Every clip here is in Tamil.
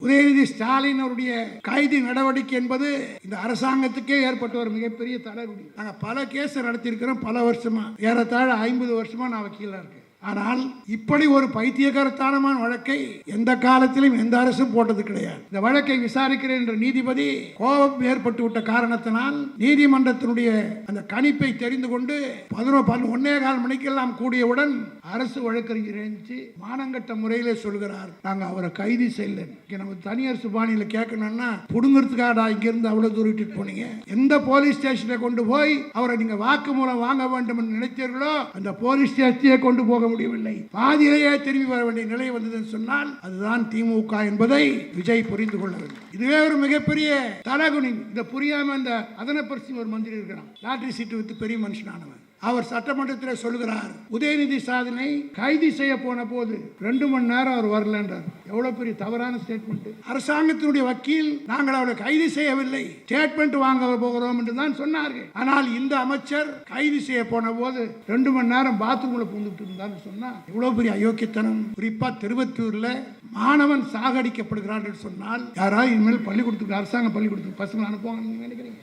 உதயநிதி ஸ்டாலின் அவருடைய கைது நடவடிக்கை என்பது இந்த அரசாங்கத்துக்கே ஏற்பட்ட ஒரு மிகப்பெரிய தலைகுடி. நாங்கள் பல கேஸ் நடத்தியிருக்கிறோம், பல வருஷமா, ஏறத்தாழ 50 வருஷமா நான் வக்கீலா இருக்கேன். ஆனால் இப்படி ஒரு பைத்தியகாரத்தனமான வழக்கை எந்த காலத்திலும் எந்த அரசும் போட்டது கிடையாது. இந்த வழக்கை விசாரிக்கிற என்ற நீதிபதி கோபம் ஏற்பட்டு விட்ட காரணத்தினால் நீதிமன்றத்தினுடைய அந்த கணிப்பை தெரிந்து கொண்டு 11:15 மணிக்கெல்லாம் கூடியவுடன் அரசு வழக்கறிஞர் மானங்கட்ட முறையிலே சொல்கிறார், நாங்க அவரை கைது செய்யல. நம்ம தனியார் சுபானியில கேட்கணும்னா புடுங்கிறதுக்காடா இங்கிருந்து அவ்வளவு தூரிட்டு போனீங்க? எந்த போலீஸ் ஸ்டேஷனை கொண்டு போய் அவரை நீங்க வாக்குமூலம் வாங்க வேண்டும் என்று நினைத்தீர்களோ அந்த போலீஸ் ஸ்டேஷனையே கொண்டு போக முடியவில்லை. பாதியிலேயே திரும்பி வர வேண்டிய நிலை வந்தது சொன்னால் அதுதான் திமுக என்பதை விஜய் புரிந்து கொள்ள வேண்டும். இதுவே ஒரு மிகப்பெரிய தலகுனி. இந்த புரியாம இந்த அதனப்பரிசி ஒரு மந்திரி இருக்கிறான், லாட்டரி சீட்டு வித்து பெரிய மனுஷனானவன். அவர் சட்டமன்றத்தில் சொல்கிறார், உதயநிதி ஸ்டாலினை கைது செய்ய போன போது 2 மணி நேரம் அவர் வரல என்றார். எவ்வளவு பெரிய தவறான ஸ்டேட்மெண்ட். அரசாங்கத்தினுடைய வக்கீல் நாங்கள் அவரை கைது செய்யவில்லை, ஸ்டேட்மெண்ட் வாங்க போகிறோம் என்று தான் சொன்னார்கள். ஆனால் இந்த அமைச்சர் கைது செய்ய போன போது 2 மணி நேரம் பாத்ரூம்ல பூந்துட்டு இருந்தார் சொன்னா எவ்வளவு பெரிய அயோக்கியத்தனம். குறிப்பா திருவத்தூர்ல மாணவன் சாகடிக்கப்படுகிறான் என்று சொன்னால் யாராவது இனிமேல் பள்ளிக்கூடத்துக்கு, அரசாங்க பள்ளிக்கூடத்துக்கு பசங்களை அனுப்புவாங்க நினைக்கிறீங்க?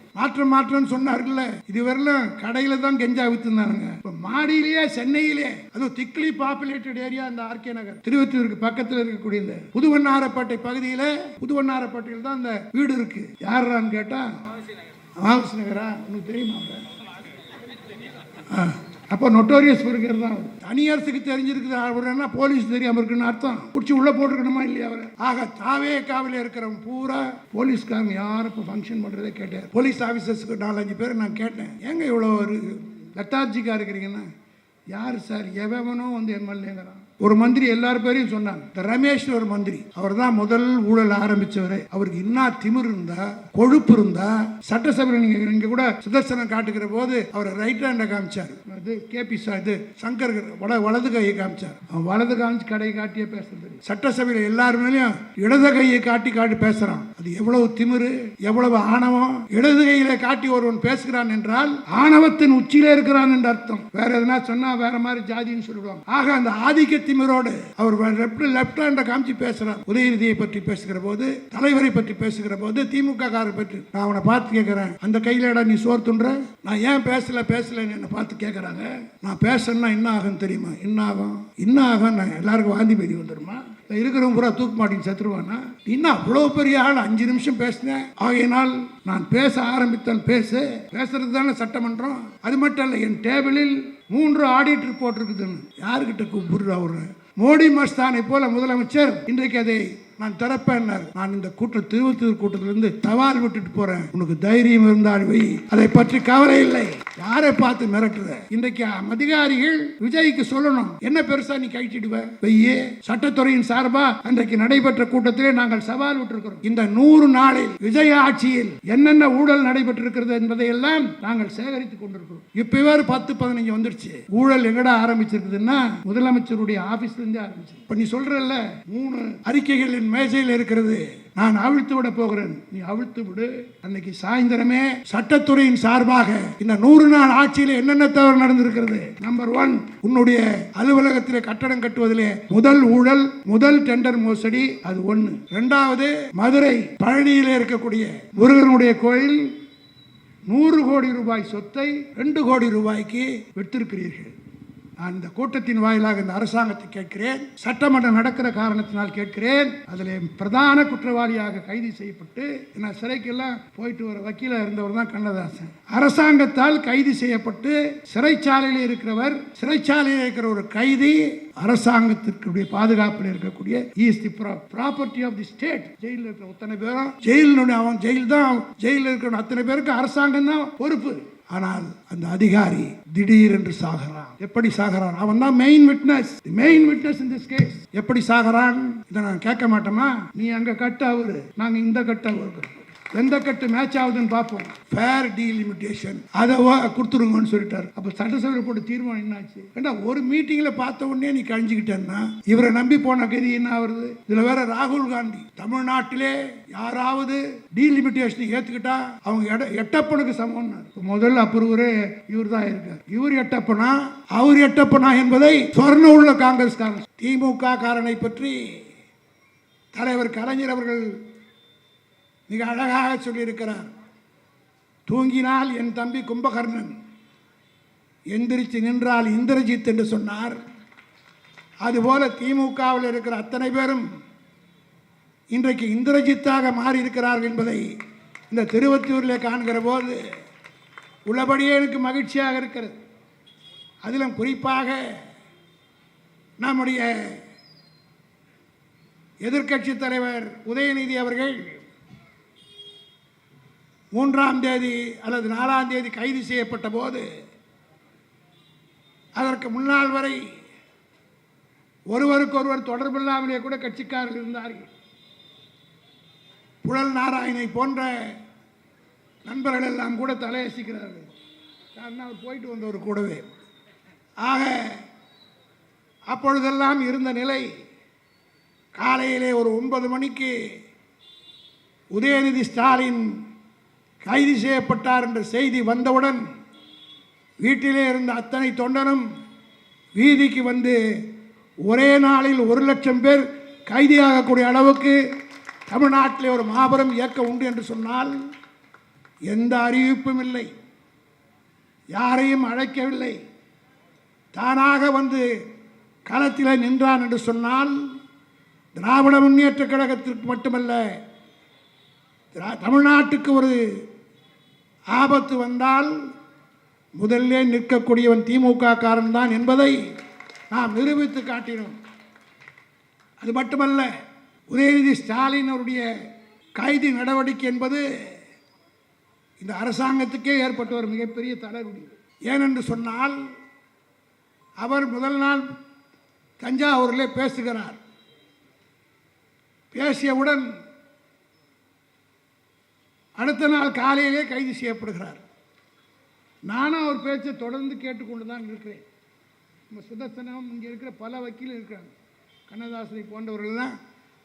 மாற்றம் சொன்னார்கள். இதுவரையிலும் கடையில தான் கெஞ்சா வித்துனாங்க. மாடியிலேயே சென்னையிலே, அது திக்லி பாப்புலேட்டட் ஏரியா இந்த ஆர்கே நகர், திருவத்தூருக்கு பக்கத்தில் இருக்கக்கூடிய இந்த புதுவண்ணாரப்பேட்டை பகுதியில், புதுவண்ணாரப்பேட்டையில் தான் இந்த வீடு இருக்கு. யாரான்னு கேட்டா வாவசி நகரா, உனக்கு தெரியுமா? அப்போ நொட்டோரியஸ் பர்கர் தான். தனியரசுக்கு தெரிஞ்சிருக்குது அவர்னா போலீஸ் தெரியாம இருக்குன்னு அர்த்தம். பிடிச்சி உள்ள போட்டுருக்கணுமா இல்லையா அவர்? ஆக தாவே காவலில் இருக்கிறவங்க பூரா போலீஸ்காரங்க யாரும் இப்போ ஃபங்க்ஷன் பண்றதே கேட்டேன். போலீஸ் ஆஃபீஸர்ஸ்க்கு 4-5 பேர் நான் கேட்டேன், ஏங்க இவ்வளோ ஒரு லெத்தார்ஜிக்கா இருக்கிறீங்கன்னா, யார் சார் எவனோ வந்து எம்எல்ஏங்கிறான். ஒரு மந்திரி எல்லார் பேரையும் சொன்னாங்க. ரமேஷ் ஒரு மந்திரி, அவர் தான் முதல் ஊழல் ஆரம்பிச்சவர். அவருக்கு இன்னும் திமிர் இருந்தா, கொழுப்பு இருந்தா, சட்டசபையில் நீங்க கூட சுதர்சனம் காட்டுகிற போது அவர் ரைட் ஹேண்ட காமிச்சார். அது கேபி இது சங்கர் வலது கையை காமிச்சார். அவன் வலது காமிச்சு கடையை காட்டியே பேசுறது. சட்டசபையில் எல்லாருமேலையும் இடது கையை காட்டி பேசுறான். அது எவ்வளவு திமிரு, எவ்வளவு ஆணவம். இடது கையில காட்டி ஒருவன் பேசுகிறான் என்றால் ஆணவத்தின் உச்சியிலே இருக்கிறான் என்று அர்த்தம். வேற எதுனா சொன்னா வேற மாதிரி ஜாதின்னு சொல்லுவாங்க. ஆக அந்த ஆதிக்க திமிரோடு அவர் லெப்ட் ஹேண்ட காமிச்சு பேசுறார். உதயநிதியை பற்றி பேசுகிற போது, தலைவரை பற்றி பேசுகிற போது, திமுக காரர் பற்றி நான் அவனை பார்த்து கேட்கிறேன், அந்த கையிலடா நீ சோறு துன்ற? நான் ஏன் பேசல என்ன பார்த்து கேட்கறாங்க. நான் பேசணும்னா என்ன ஆகும் தெரியுமா? என்ன ஆகும் நான் எல்லாருக்கும் வாந்தி பேதி வந்துருமா? இருக்கிறவங்க பூரா தூக்கு மாட்டின்னு செத்துருவானா? இன்னும் அவ்வளவு பெரிய ஆள் 5 நிமிஷம் பேசினேன். ஆகையினால் நான் பேச ஆரம்பித்தால் பேசுறது தானே சட்டமன்றம். அது மட்டும் இல்ல, என் டேபிளில் 3 ஆடிட் ரிப்போர்ட் இருக்குதுன்னு யாருக்கிட்ட கூப்பிடுறா? ஒரு மோடி மஸ்தானை போல முதலமைச்சர் இன்றைக்கு அதை நான் திறப்பேன். நான் இந்த திருவத்தூர் கூட்டத்திலிருந்து சவால் விட்டுட்டு போறேன். உனக்கு தைரியம் இருந்தால் வை, அதை பற்றி கவலை இல்லை. யாரை பார்த்து மிரட்டுற? இன்றைக்கு அதிகாரிகள் விஜய்க்கு சொல்லணும், என்ன பெருசா நீ கைச்சிடுவ வெய்யே. சட்டத்துறையின் சார்பா அன்றைக்கு நடைபெற்ற கூட்டத்திலே நாங்கள் சவால் விட்டிருக்கிறோம். இந்த 100 நாளில் விஜய் ஆட்சியில் என்னென்ன ஊழல் நடைபெற்றிருக்கிறது என்பதை எல்லாம் நாங்கள் சேகரித்துக் கொண்டிருக்கிறோம். இப்ப 10-15 வந்துருச்சு. ஊழல் எங்கடா ஆரம்பிச்சிருக்குதுன்னா முதலமைச்சருடைய ஆபீஸ்ல இருந்தே ஆரம்பிச்சு. இப்ப நீ சொல்றல்ல 3 அறிக்கைகளின் மேஜையில் இருக்கிறது, நான் அவிழ்த்து விட போகிறேன். நீ அவிழ்த்து விடு. அன்னைக்கு சாயந்தரமே சட்டத்துறையின் சார்பாக இந்த 100 நாள் ஆட்சியில் என்னென்ன தவறு நடந்திருக்கிறது. நம்பர் 1, உன்னுடைய அலுவலகத்திலே கட்டடம் கட்டுவதிலே முதல் ஊழல், முதல் டெண்டர் மோசடி, அது 1. 2வது, மதுரை பழனியிலே இருக்கக்கூடிய முருகனுடைய கோயில் 100 கோடி ரூபாய் சொத்தை 2 கோடி ரூபாய்க்கு விட்டிருக்கிறீர்கள். நான் இந்த கூட்டத்தின் வாயிலாக இந்த அரசாங்கத்தை கேட்கிறேன், சட்டமன்றம் நடக்கிற காரணத்தினால் கேட்கிறேன். அதில் பிரதான குற்றவாளியாக கைது செய்யப்பட்டு சிறைக்கெல்லாம் போயிட்டு வர வக்கீலா இருந்தவர் தான் கண்ணதாசன். அரசாங்கத்தால் கைது செய்யப்பட்டு சிறைச்சாலையில் இருக்கிறவர், சிறைச்சாலையில் இருக்கிற ஒரு கைதி அரசாங்கத்திற்கு பாதுகாப்பில் இருக்கக்கூடிய ப்ராப்பர்ட்டி ஆஃப் தி ஸ்டேட். ஜெயிலில் இருக்கிற அத்தனை பேரும் ஜெயிலில் இருக்கிற அத்தனை பேருக்கு அரசாங்கம் தான் பொறுப்பு. ஆனால் அந்த அதிகாரி திடீர் என்று சாகிறான். எப்படி சாகிறான்? அவன் தான் main witness in this case. எப்படி சாகிறான்? இதை நான் கேட்க மாட்டோமா? நீ அங்க கட்டு, அவரு நாங்க இந்த கட்டு, அவரு எந்த கட்டு மேட்ச் ஆகுதுன்னு பார்ப்போம். ஃபேர் டீலிமிட்டேஷன் அதை கொடுத்துருங்கன்னு சொல்லிட்டாரு. அப்ப சட்டசபையில் போட்டு தீர்மானம் என்னாச்சு? ஏண்டா ஒரு மீட்டிங்ல பார்த்த உடனே நீ கழிஞ்சுக்கிட்டேன்னா இவரை நம்பி போன கதி என்ன வருது? இதுல வேற ராகுல் காந்தி, தமிழ்நாட்டிலே யாராவது டீலிமிட்டேஷன் ஏத்துக்கிட்டா அவங்க எட்டப்பனுக்கு சமம். முதல்ல அப்புறவரே இவர் தான் இருக்கார். இவர் எட்டப்பனா அவர் எட்டப்பனா என்பதை சொர்ண உள்ள காங்கிரஸ் காரன் திமுக காரனை பற்றி தலைவர் கலைஞர் அவர்கள் மிக அழகாக சொல்லியிருக்கிறார். தூங்கினால் என் தம்பி கும்பகர்ணன், எந்திரிச்சு நின்றால் இந்திரஜித் என்று சொன்னார். அதுபோல திமுகவில் இருக்கிற அத்தனை பேரும் இன்றைக்கு இந்திரஜித்தாக மாறி இருக்கிறார்கள் என்பதை இந்த திருவொற்றியூரில் காண்கிற போது உள்ளபடியே எனக்கு மகிழ்ச்சியாக இருக்கிறது. அதிலும் குறிப்பாக நம்முடைய எதிர்க்கட்சி தலைவர் உதயநிதி அவர்கள் 3ஆம் தேதி அல்லது 4ஆம் தேதி கைது செய்யப்பட்ட போது அதற்கு முன்னால் வரை ஒருவருக்கொருவர் தொடர்பில்லாமலே கூட கட்சிக்காரர்கள் இருந்தார்கள். புழல் நாராயணை போன்ற நண்பர்கள் எல்லாம் கூட தலையசிக்கிறார்கள். காரணம் அவர் போயிட்டு வந்தவர் கூடவே. ஆக அப்பொழுதெல்லாம் இருந்த நிலை காலையிலே ஒரு 9 மணிக்கு உதயநிதி ஸ்டாலின் கைது செய்யப்பட்டார் என்ற செய்தி வந்தவுடன் வீட்டிலே இருந்த அத்தனை தொண்டனும் வீதிக்கு வந்து ஒரே நாளில் 1,00,000 பேர் கைதியாகக்கூடிய அளவுக்கு தமிழ்நாட்டிலே ஒரு மாபெரும் இயக்கம் உண்டு என்று சொன்னால் எந்த அறிவிப்பும் இல்லை, யாரையும் அழைக்கவில்லை, தானாக வந்து களத்தில் நின்றான் என்று சொன்னால் திராவிட முன்னேற்ற கழகத்திற்கு மட்டுமல்ல, தமிழ்நாட்டுக்கு ஒரு ஆபத்து வந்தால் முதல்ல நிற்கக்கூடியவன் திமுக காரன் தான் என்பதை நாம் நிரூபித்து காட்டினோம். அது மட்டுமல்ல, உதயநிதி ஸ்டாலின் அவருடைய கைது நடவடிக்கை என்பது இந்த அரசாங்கத்துக்கே ஏற்பட்ட ஒரு மிகப்பெரிய தலைகுடி. ஏனென்று சொன்னால் அவர் முதல் நாள் தஞ்சாவூரில் பேசுகிறார். பேசியவுடன் அடுத்த நாள் காலையிலே கைது செய்யப்படுகிறார். நானும் அவர் பேச்சை தொடர்ந்து கேட்டுக்கொண்டு தான் இருக்கிறேன். நம்ம சுதர்சனம் இங்கே இருக்கிற பல வக்கீல் இருக்கிறாங்க, கண்ணதாசனை போன்றவர்கள்லாம்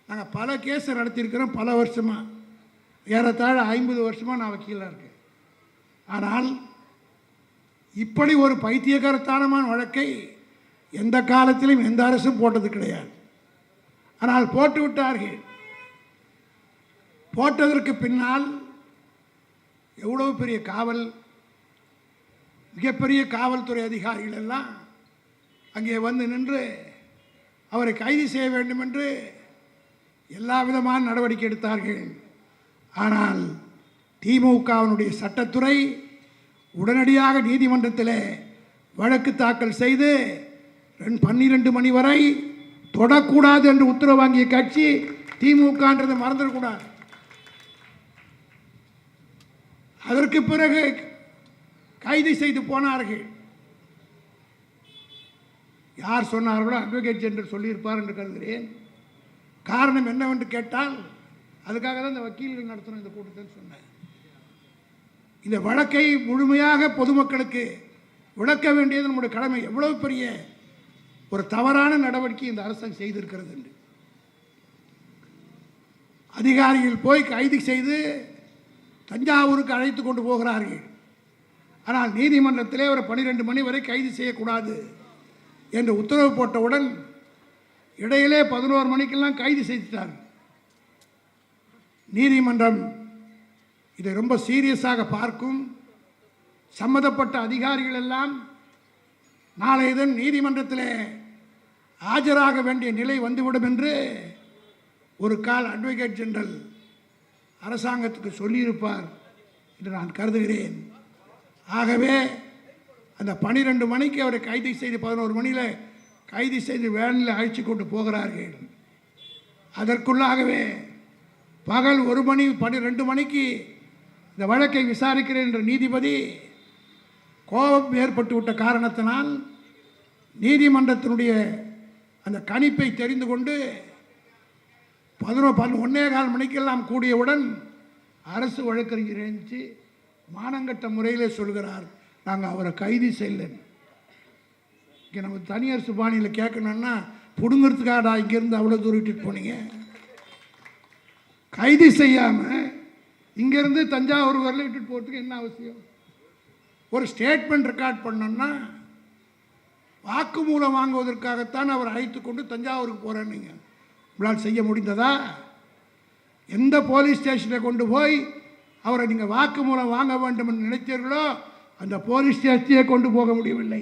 நாங்கள் பல கேஸை நடத்தியிருக்கிறோம். பல வருஷமாக, ஏறத்தாழ 50 வருஷமாக நான் வக்கீலாக இருக்கேன். ஆனால் இப்படி ஒரு பைத்தியகரத்தனமான வழக்கை எந்த காலத்திலும் எந்த அரசும் போட்டது கிடையாது. ஆனால் போட்டு விட்டார்கள். போட்டதற்கு பின்னால் எவ்வளவு பெரிய காவல், மிகப்பெரிய காவல்துறை அதிகாரிகள் எல்லாம் அங்கே வந்து நின்று அவரை கைது செய்ய வேண்டும் என்று எல்லா விதமான நடவடிக்கை எடுத்தார்கள். ஆனால் திமுகவினுடைய சட்டத்துறை உடனடியாக நீதிமன்றத்தில் வழக்கு தாக்கல் செய்து 12 மணி வரை தொடக்கூடாது என்று உத்தரவு வாங்கிய கட்சி திமுகன்றதை மறந்துடக்கூடாது. அதற்கு பிறகு கைது செய்து போனார்கள். யார் சொன்னார்களோ அட்வொகேட் ஜெனரல் சொல்லியிருப்பார் என்று கருதுகிறேன். காரணம் என்னவென்று கேட்டால், அதுக்காக தான் இந்த வக்கீல்கள் நடத்தணும் இந்த கூட்டத்தை சொன்னேன். இந்த வழக்கை முழுமையாக பொதுமக்களுக்கு விளக்க வேண்டியது நம்முடைய கடமை. எவ்வளவு பெரிய ஒரு தவறான நடவடிக்கை இந்த அரசாங்கம் செய்திருக்கிறது என்று அதிகாரிகள் போய் கைது செய்து தஞ்சாவூருக்கு அழைத்து கொண்டு போகிறார்கள். ஆனால் நீதிமன்றத்திலே ஒரு 12 மணி வரை கைது செய்யக்கூடாது என்று உத்தரவு போட்டவுடன் இடையிலே 11 மணிக்கெல்லாம் கைது செய்துட்டார்கள். நீதிமன்றம் இதை ரொம்ப சீரியஸாக பார்க்கும். சம்பந்தப்பட்ட அதிகாரிகள் எல்லாம் நாளைய தினம் நீதிமன்றத்தில் ஆஜராக வேண்டிய நிலை வந்துவிடும் என்று ஒரு கால் அட்வொகேட் ஜெனரல் அரசாங்கத்துக்கு சொல்லியிருப்பார் என்று நான் கருதுகிறேன். ஆகவே அந்த 12 மணிக்கு அவரை கைது செய்து 11 மணியில் கைது செய்து வேனில் அழைச்சி கொண்டு போகிறார்கள். அதற்குள்ளாகவே பகல் 1 மணி 12 மணிக்கு இந்த வழக்கை விசாரிக்கிறேன் என்ற நீதிபதி கோபம் ஏற்பட்டு விட்ட காரணத்தினால் நீதிமன்றத்தினுடைய அந்த கணிப்பை தெரிந்து கொண்டு 1:15 மணிக்கெல்லாம் கூடியவுடன் அரசு வழக்கறிஞர் எழுந்துச்சு மானங்கட்ட முறையிலே சொல்கிறார், நாங்கள் அவரை கைது செய்யலை. இங்கே நம்ம தனியார் சுபானியில் கேட்கணுன்னா பிடுங்கிறதுக்காடா இங்கேருந்து அவ்வளோ தூரம் விட்டுட்டு போனீங்க. கைது செய்யாமல் இங்கேருந்து தஞ்சாவூர் வரல விட்டுட்டு போகிறதுக்கு என்ன அவசியம்? ஒரு ஸ்டேட்மெண்ட் ரெக்கார்ட் பண்ணோன்னா வாக்குமூலம் வாங்குவதற்காகத்தான் அவர் அழைத்து கொண்டு தஞ்சாவூருக்கு போகிறேன்னு உங்களால் செய்ய முடிந்ததா? எந்த போலீஸ் ஸ்டேஷனில் கொண்டு போய் அவரை நீங்கள் வாக்குமூலம் வாங்க வேண்டும் என்று நினைத்தீர்களோ அந்த போலீஸ் ஸ்டேஷனையே கொண்டு போக முடியவில்லை.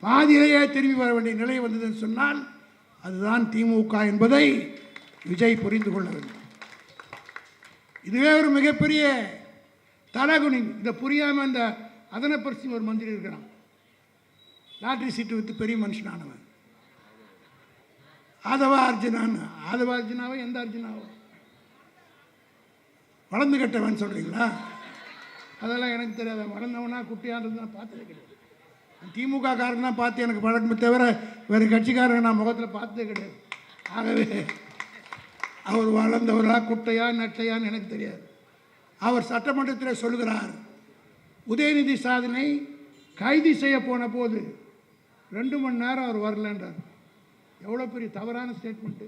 பாதியிலேயே திரும்பி வர வேண்டிய நிலை வந்ததுன்னு சொன்னால் அதுதான் திமுக என்பதை விஜய் புரிந்து கொள்ள வேண்டும். இதுவே ஒரு மிகப்பெரிய தலகுனி. இதை புரியாமல் இந்த அதனப்பரிசி ஒரு மந்திரி இருக்கிறான், லாட்ரி சீட்டு விற்று பெரிய மனுஷனானவன், ஆதவா அர்ஜுனாவோ எந்த அர்ஜுனாவோ வளர்ந்து கட்டவன் சொல்கிறீங்களா? அதெல்லாம் எனக்கு தெரியாது. வளர்ந்தவனா குட்டியானது நான் பார்த்ததே கிடையாது. திமுக காரன் தான் பார்த்து எனக்கு பழக்கமே தவிர வேறு கட்சிக்காரங்க நான் முகத்தில் பார்த்ததே கிடையாது. ஆகவே அவர் வளர்ந்தவரா குட்டையா நட்டையான்னு எனக்கு தெரியாது. அவர் சட்டமன்றத்தில் சொல்கிறார், உதயநிதி சாதனை கைது செய்ய போன போது 2 மணி நேரம் அவர் வரலன்றார். எவ்வளோ பெரிய தவறான ஸ்டேட்மெண்ட்டு.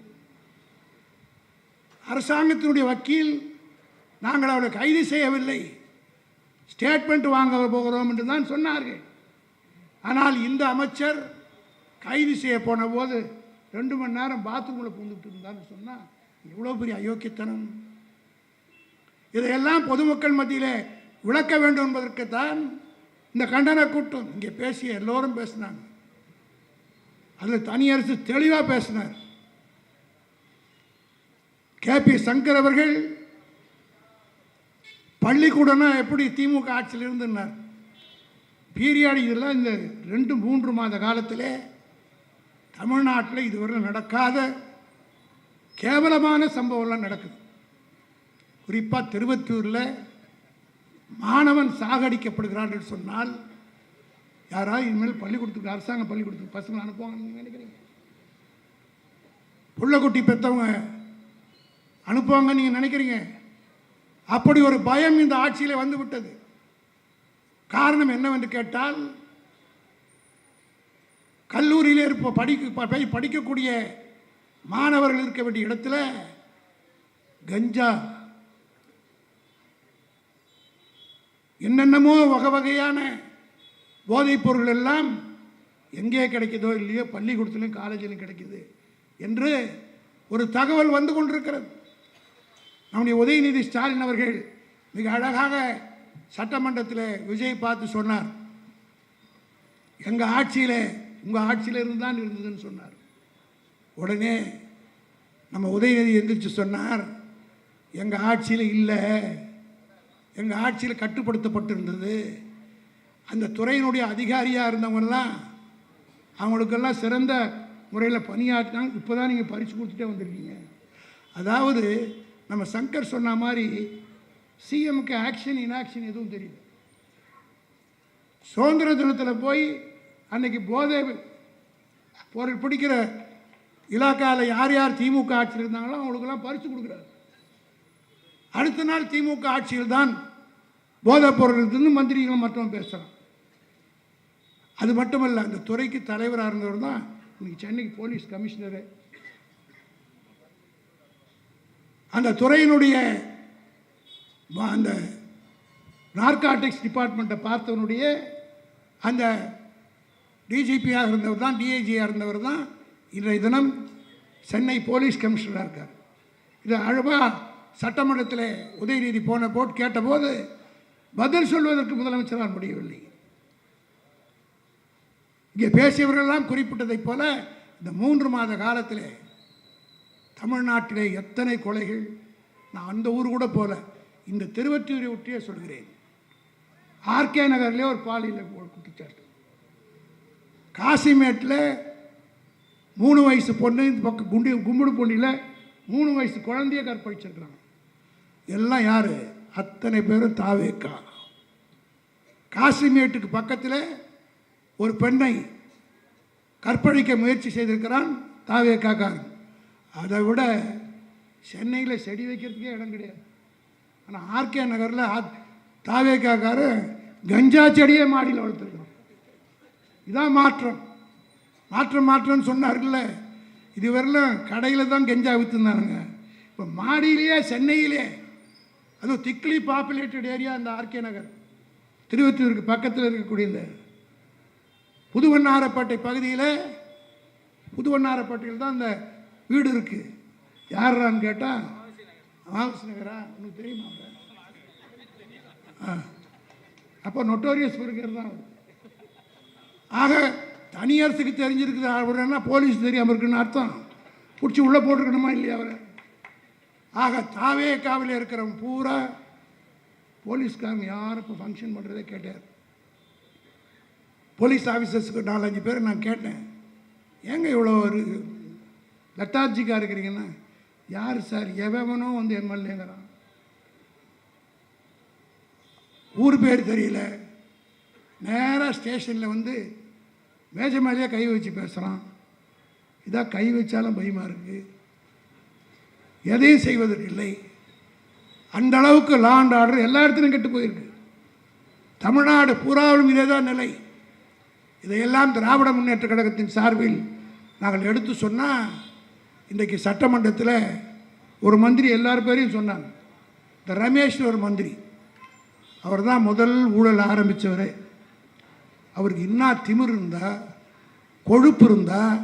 அரசாங்கத்தினுடைய வக்கீல் நாங்கள் அவரை கைது செய்யவில்லை, ஸ்டேட்மெண்ட் வாங்க போகிறோம் என்று தான் சொன்னார்கள். ஆனால் இந்த அமைச்சர் கைது செய்ய போன போது 2 மணி நேரம் பாத்ரூமில் பூந்துட்டு இருந்தான்னு சொன்னால் எவ்வளோ பெரிய அயோக்கியத்தனம். இதையெல்லாம் பொதுமக்கள் மத்தியில் விளக்க வேண்டும் என்பதற்குத்தான் இந்த கண்டன கூட்டம். இங்கே பேசிய எல்லோரும் பேசினாங்க. அதில் தனியரசு தெளிவாக பேசினார். KP சங்கர் அவர்கள் பள்ளிக்கூடம்னா எப்படி திமுக ஆட்சியில் இருந்துன்னார். பீரியாடு இதெல்லாம் இந்த 2-3 மாத காலத்தில் தமிழ்நாட்டில் இதுவரை நடக்காத கேவலமான சம்பவம்லாம் நடக்குது. குறிப்பாக திருவத்தூரில் மாணவன் சாகடிக்கப்படுகிறான் என்று சொன்னால் யாராவது இனிமேல் பள்ளிக்கூடத்துக்கு, அரசாங்க பள்ளிக்கூடத்துக்கு பசங்களை அனுப்புவாங்க நீங்கள் நினைக்கிறீங்க? புள்ளக்குட்டி பெற்றவங்க அனுப்புவாங்க நீங்கள் நினைக்கிறீங்க? அப்படி ஒரு பயம் இந்த ஆட்சியில் வந்து விட்டது. காரணம் என்னவென்று கேட்டால், கல்லூரியிலே படிக்கக்கூடிய மாணவர்கள் இருக்க வேண்டிய இடத்துல கஞ்சா, என்னென்னமோ வகை வகையான போதைப் பொருள் எல்லாம் எங்கே கிடைக்குதோ இல்லையோ பள்ளிக்கூடத்திலும் காலேஜிலும் கிடைக்குது என்று ஒரு தகவல் வந்து கொண்டிருக்கிறது. நம்முடைய உதயநிதி ஸ்டாலின் அவர்கள் மிக அழகாக சட்டமன்றத்தில் விஜய் பார்த்து சொன்னார், எங்கள் ஆட்சியில் உங்கள் ஆட்சியில் இருந்தான் இருந்ததுன்னு சொன்னார். உடனே நம்ம உதயநிதி எந்திரிச்சு சொன்னார், எங்கள் ஆட்சியில் இல்லை, எங்கள் ஆட்சியில் கட்டுப்படுத்தப்பட்டிருந்தது. அந்த துறையினுடைய அதிகாரியாக இருந்தவங்கெல்லாம் அவங்களுக்கெல்லாம் சிறந்த முறையில் பணியாற்றினாங்க. இப்போ தான் நீங்கள் பரிசு கொடுத்துட்டே வந்திருக்கீங்க. அதாவது நம்ம சங்கர் சொன்ன மாதிரி சிஎம்க்கு ஆக்ஷன் இன்ஆக்ஷன் எதுவும் தெரியல. சுதந்திர தினத்தில் போய் அன்னைக்கு போதை பொருள் பிடிக்கிற இலாக்காவில் யார் யார் திமுக ஆட்சியில் இருந்தாங்களோ அவங்களுக்கெல்லாம் பரிசு கொடுக்குறாரு. அடுத்த நாள் திமுக ஆட்சியில் தான் போதைப் பொருள் இருக்குன்னு மந்திரிகளும் மற்றவங்க பேசுகிறான். அது மட்டுமல்ல, அந்த துறைக்கு தலைவராக இருந்தவர் தான் இன்னைக்கு சென்னைக்கு போலீஸ் கமிஷனரு. அந்த துறையினுடைய அந்த நார்காட்டிக்ஸ் டிபார்ட்மெண்ட்டை பார்த்தவனுடைய அந்த டிஜிபியாக இருந்தவர் தான், டிஐஜியாக இருந்தவர் தான் இன்றைய தினம் சென்னை போலீஸ் கமிஷனராக இருக்கார். இது அழகாக சட்டமன்றத்தில் உதயநிதி போட்டு கேட்டபோது பதில் சொல்வதற்கு முதலமைச்சரால் முடியவில்லை. இங்கே பேசியவர்களெல்லாம் குறிப்பிட்டதைப் போல இந்த 3 மாத காலத்தில் தமிழ்நாட்டிலே எத்தனை கொலைகள். நான் அந்த ஊர் கூட போல, இந்த திருவொற்றியூரை ஒட்டியே சொல்கிறேன். ஆர்கே நகர்லேயே ஒரு பாலியல் குற்றச்சாட்டு, காசிமேட்டில் 3 வயசு பொண்ணு, இந்த பக்கம் கும்முடு பொண்ணில் 3 வயசு குழந்தைய கற்பழிச்சிருக்கிறாங்க. எல்லாம் யார்? அத்தனை பேரும் தாவேக்கா. காசிமேட்டுக்கு பக்கத்தில் ஒரு பெண்ணை கற்பழிக்க முயற்சி செய்திருக்கிறான் தாவேக்காக்காரன். அதை விட சென்னையில் செடி வைக்கிறதுக்கே இடம் கிடையாது. ஆனால் ஆர்கே நகரில் தாவேக்காக்காரு கஞ்சா செடியே மாடியில் வளர்த்துருக்கோம். இதான் மாற்றம். மாற்றம்னு சொன்னார்ல, இதுவரையிலும் கடையில் தான் கஞ்சா விற்றுருந்தானுங்க. இப்போ மாடியிலேயே சென்னையிலே, அதுவும் திக்லி பாப்புலேட்டட் ஏரியா இந்த ஆர்கே நகர், திருவொற்றியூருக்கு பக்கத்தில் இருக்கக்கூடிய இந்த புதுவண்ணாரப்பேட்டை பகுதியில், புதுவண்ணாரப்பேட்டையில் தான் இந்த வீடு இருக்குது. யாரான்னு கேட்டால் மாவஸ் நகரா உனக்கு தெரியுமா? அப்போ நொட்டோரியஸ் பர்கர் தான். ஆக தனியரசுக்கு தெரிஞ்சிருக்குது அவர்னா போலீஸ் தெரியாமல் இருக்குன்னு அர்த்தம். பிடிச்சி உள்ளே போட்டிருக்கணுமா இல்லையா அவரை? ஆக தாவேக்காவில் இருக்கிறவங்க பூரா போலீஸ்காரங்க யாரும் இப்போ ஃபங்க்ஷன் பண்ணுறதே கேட்டார். போலீஸ் ஆஃபீஸர்ஸுக்கு 4-5 பேர் நான் கேட்டேன், ஏங்க இவ்வளோ ஒரு லெத்தார்ஜிக்காக இருக்கிறீங்கன்னா, யார் சார் எவனும் வந்து எம்எல்ஏங்கிறான், ஊர் பேர் தெரியல, நேராக ஸ்டேஷனில் வந்து மேஜ மேலேயே கை வச்சு பேசுகிறான். இதாக கை வச்சாலும் பயமாக இருக்குது, எதையும் செய்வதற்கு இல்லை. அந்த அளவுக்கு லா அண்ட் ஆர்டர் எல்லா இடத்துலையும் கெட்டு போயிருக்கு. தமிழ்நாடு பூராவிலும் இதே தான் நிலை. இதையெல்லாம் திராவிட முன்னேற்ற கழகத்தின் சார்பில் நாங்கள் எடுத்து சொன்னால், இன்றைக்கு சட்டமன்றத்தில் ஒரு மந்திரி எல்லார் பேரையும் சொன்னாங்க. இந்த ரமேஷ் ஒரு மந்திரி, அவர் தான் முதல் ஊழல் ஆரம்பித்தவர். அவருக்கு இன்னும் திமிர் இருந்தால், கொழுப்பு இருந்தால்,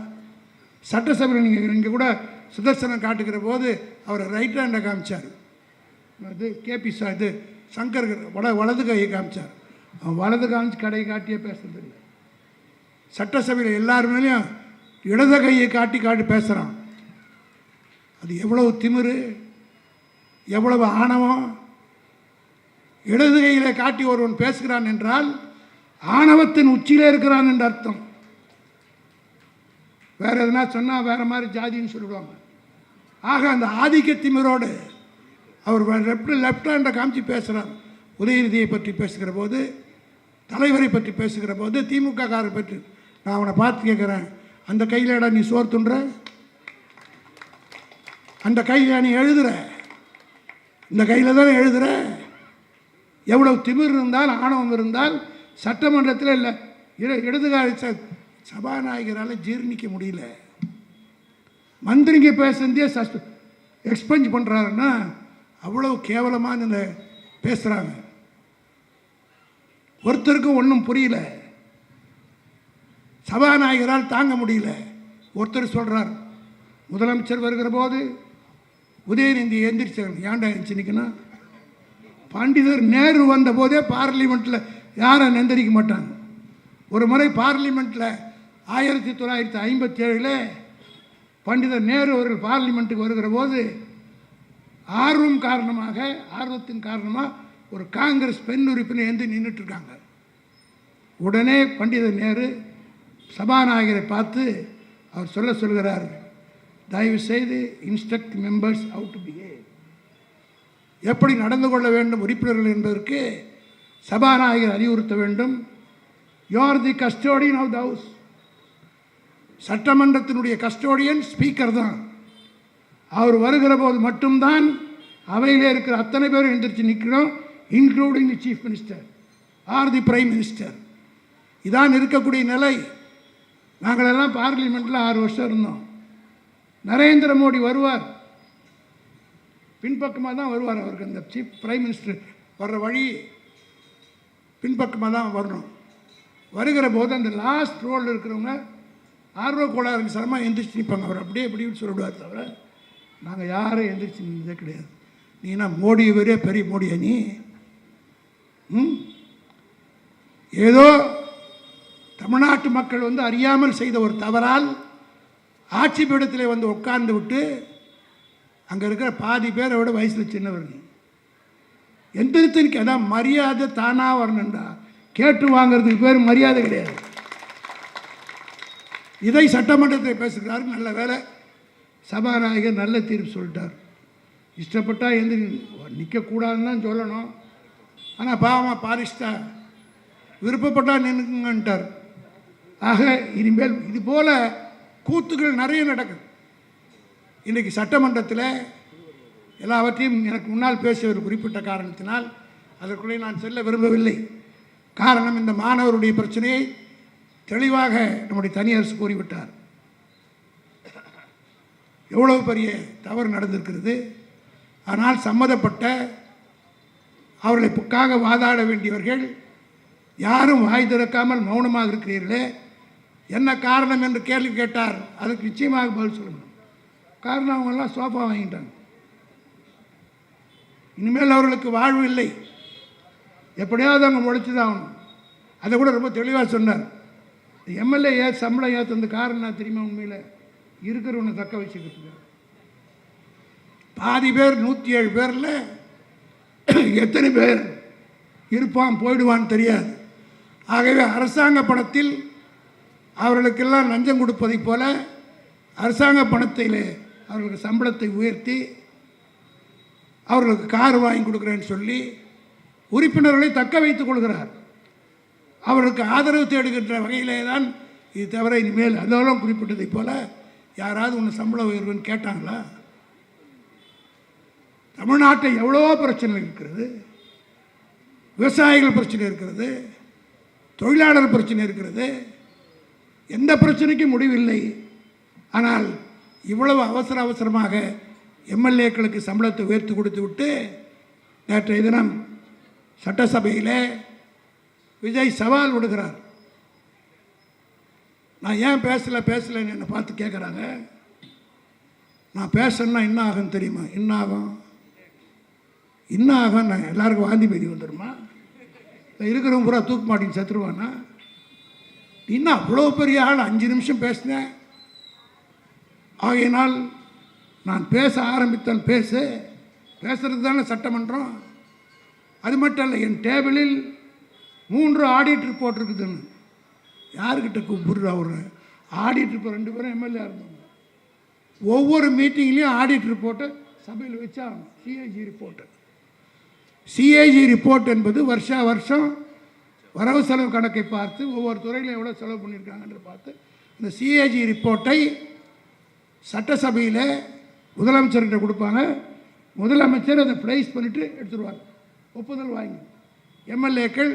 சட்டசபையில் நீங்கள் இங்கே கூட சுதர்சனம் காட்டுக்கிற போது அவரை ரைட் ஹேண்டை காமிச்சார். அது கேபி சார், இது சங்கர் வலது கையை காமிச்சார். அவன் வலது காமிச்சு கடையை காட்டியே பேசுறது இல்லை. சட்டசபையில் எல்லாருமேலையும் இடது கையை காட்டி பேசுகிறான். அது எவ்வளவு திமிரு, எவ்வளவு ஆணவம். இடது கையில் காட்டி ஒருவன் பேசுகிறான் என்றால் ஆணவத்தின் உச்சியிலே இருக்கிறான் என்று அர்த்தம். வேற எதுனா சொன்னால் வேற மாதிரி ஜாதின்னு சொல்லிடுவாங்க. ஆக அந்த ஆதிக்க திமிரோடு அவர் லெஃப்ட் ஹேண்டை காமிச்சு பேசுகிறார். உதயநிதியை பற்றி பேசுகிற போது, தலைவரை பற்றி பேசுகிற போது, திமுக காரை பற்றி நான் அவனை பார்த்து கேட்குறேன், அந்த கையில் இடம் நீ சோறு துன்ற, அந்த கையில் நீ எழுதுற, இந்த கையில் தானே எழுதுற. எவ்வளவு திமிர் இருந்தால், ஆணவம் இருந்தால் சட்டமன்றத்தில் இல்லை இடதுகால சபாநாயகரால் ஜீர்ணிக்க முடியல. மந்திரிங்க பேசுறதே எக்ஸ்பெஞ்ச் பண்ணுறாருன்னா அவ்வளவு கேவலமான பேசுகிறாங்க. ஒருத்தருக்கும் ஒன்றும் புரியல, சபாநாயகரால் தாங்க முடியல. ஒருத்தர் சொல்கிறார், முதலமைச்சர் வருகிற போது உதயநிதி எந்திரிச்சார். ஏன்டா எழுந்துச்சு நிற்கணும்? பண்டிதர் நேரு வந்த போதே பார்லிமெண்ட்டில் யாரும் எந்திரிக்க மாட்டாங்க. ஒரு முறை பார்லிமெண்ட்டில் 1957 பண்டிதர் நேரு அவர்கள் பார்லிமெண்ட்டுக்கு வருகிற போது ஆர்வத்தின் காரணமாக ஒரு காங்கிரஸ் பெண் உறுப்பினர் எழுந்து நின்றுட்டுருக்காங்க. உடனே பண்டிதர் நேரு சபாநாயகரை பார்த்து அவர் சொல்கிறார், தயவு செய்து instruct members how to behave, எப்படி நடந்து கொள்ள வேண்டும் உறுப்பினர்கள் என்பதற்கு சபாநாயகர் அறிவுறுத்த வேண்டும். You are the custodian of the house. சட்டமன்றத்தினுடைய கஸ்டோடியன் ஸ்பீக்கர் தான். அவர் வருகிற போது மட்டும்தான் அவையிலே இருக்கிற அத்தனை பேரும் எந்திரிச்சு நிற்கிறோம், including the chief minister or the prime minister. இதான் இருக்கக்கூடிய நிலை. நாங்கள் எல்லாம் பார்லிமெண்ட்டில் 6 வருஷம் இருந்தோம். நரேந்திர மோடி வருவார், பின்பக்கமாக தான் வருவார். அவருக்கு அந்த சீஃப் பிரைம் மினிஸ்டர் வர்ற வழி பின்பக்கமாக தான் வரணும். வருகிற போது அந்த லாஸ்ட் ரோலில் இருக்கிறவங்க ஆர்வ கோளாறுக்கு சரமாக எந்திரிச்சு நிற்பாங்க. அவர் அப்படியே எப்படின்னு சொல்லிவிடுவார். தவிர நாங்கள் யாரும் எந்திரிச்சு நின்றதே கிடையாது. நீனா மோடி வரே பெரிய மோடியா நீ? ஏதோ தமிழ்நாட்டு மக்கள் வந்து அறியாமல் செய்த ஒரு தவறால் ஆட்சி பீடத்தில் வந்து உட்கார்ந்து விட்டு அங்கே இருக்கிற பாதி பேரை விட வயசில் சின்னவர்கள் எந்திரித்து அதான் மரியாதை தானாக வரணுண்டா. கேட்டு வாங்கிறதுக்கு பேர் மரியாதை கிடையாது. இதை சட்டமன்றத்தை பேசுகிறாரு. நல்ல வேலை, சபாநாயகர் நல்ல தீர்ப்பு சொல்லிட்டார். இஷ்டப்பட்டால் நிற்கக்கூடாதுன்னு தான் சொல்லணும். ஆனால் பாவமாக பாரிஸ்டா விருப்பப்பட்டால் நின்றுங்கன்ட்டார். ஆக இனிமேல் இது போல கூத்துக்கள் நிறைய நடக்குது. இன்றைக்கி சட்டமன்றத்தில் எல்லாவற்றையும் எனக்கு முன்னால் பேசிய ஒரு குறிப்பிட்ட காரணத்தினால் அதற்குள்ளே நான் செல்ல விரும்பவில்லை. காரணம், இந்த மாணவருடைய பிரச்சனையை தெளிவாக நம்முடைய தனியரசு கூறிவிட்டார். எவ்வளவு பெரிய தவறு நடந்திருக்கிறது. ஆனால் சம்மதப்பட்ட அவர்களுக்காக வாதாட வேண்டியவர்கள் யாரும் வாய் திறக்காமல் மௌனமாக இருக்கிறீர்களே, என்ன காரணம் என்று கேள்வி கேட்டார். அதுக்கு நிச்சயமாக பதில் சொல்லணும். காரணம், அவங்கெல்லாம் சோஃபா வாங்கிட்டாங்க. இனிமேல் அவர்களுக்கு வாழ்வு இல்லை, எப்படியாவது அவங்க முளைச்சி தான் ஆகணும். அதை கூட ரொம்ப தெளிவாக சொன்னார். எம்எல்ஏ சம்பளம் ஏற்ற காரணம் நான் தெரியுமா? உண்மையில் இருக்கிறவனை தக்க வச்சுக்கிட்டு பாதி பேர் 107 பேரில் எத்தனை பேர் இருப்பான் போயிடுவான்னு தெரியாது. ஆகவே அரசாங்க பணத்தில் அவர்களுக்கெல்லாம் லஞ்சம் கொடுப்பதைப் போல அரசாங்க பணத்தில் அவர்களுக்கு சம்பளத்தை உயர்த்தி அவர்களுக்கு கார் வாங்கி கொடுக்குறேன்னு சொல்லி உறுப்பினர்களை தக்க வைத்துக் கொள்கிறார். அவர்களுக்கு ஆதரவு தேடுகின்ற வகையிலே தான். இது தவிர இனிமேல் அதெல்லாம் குறிப்பிட்டதைப் போல யாராவது ஒன்று சம்பள உயர்வுன்னு கேட்டாங்களா? தமிழ்நாட்டில் எவ்வளோ பிரச்சனை இருக்கிறது. விவசாயிகள் பிரச்சனை இருக்கிறது, தொழிலாளர் பிரச்சனை இருக்கிறது, எந்த பிரச்சனைக்கும் முடிவில்லை. ஆனால் இவ்வளவு அவசரமாக எம்எல்ஏக்களுக்கு சம்பளத்தை உயர்த்தி கொடுத்து விட்டு நேற்றைய தினம் சட்டசபையில் விஜய் சவால் விடுகிறார். நான் ஏன் பேசலைன்னு என்னை பார்த்து கேட்குறாங்க. நான் பேசணுன்னா என்ன ஆகும் தெரியுமா? என்ன ஆகும் நான் எல்லாருக்கும் வாந்தி பேதி வந்துடுமா? இருக்கிறவங்க பூரா தூக்க மாட்டின்னு செத்துருவானா? இன்னும் அவ்வளோ பெரிய ஆள் 5 நிமிஷம் பேசினேன். ஆகையினால் நான் பேச ஆரம்பித்தால் பேசுறது தானே சட்டமன்றம். அது மட்டும் இல்லை, என் டேபிளில் 3 ஆடிட் ரிப்போர்ட் இருக்குதுன்னு. யாருக்கிட்ட கூப்பிடுறா? ஒரு ஆடிட் ரிப்போர்ட் 2 பேரும் எம்எல்ஏ இருந்தவங்க. ஒவ்வொரு மீட்டிங்லேயும் ஆடிட் ரிப்போர்ட்டை சபையில் வச்சா சிஏஜி ரிப்போர்ட் என்பது வருஷம் வரவு செலவு கணக்கை பார்த்து ஒவ்வொரு துறையில் எவ்வளோ செலவு பண்ணியிருக்காங்கன்ற பார்த்து இந்த சிஏஜி ரிப்போர்ட்டை சட்டசபையில் முதலமைச்சர்கிட்ட கொடுப்பாங்க. முதலமைச்சர் அதை ப்ரைஸ் பண்ணிவிட்டு எடுத்துருவார், ஒப்புதல் வாங்கி. எம்எல்ஏக்கள்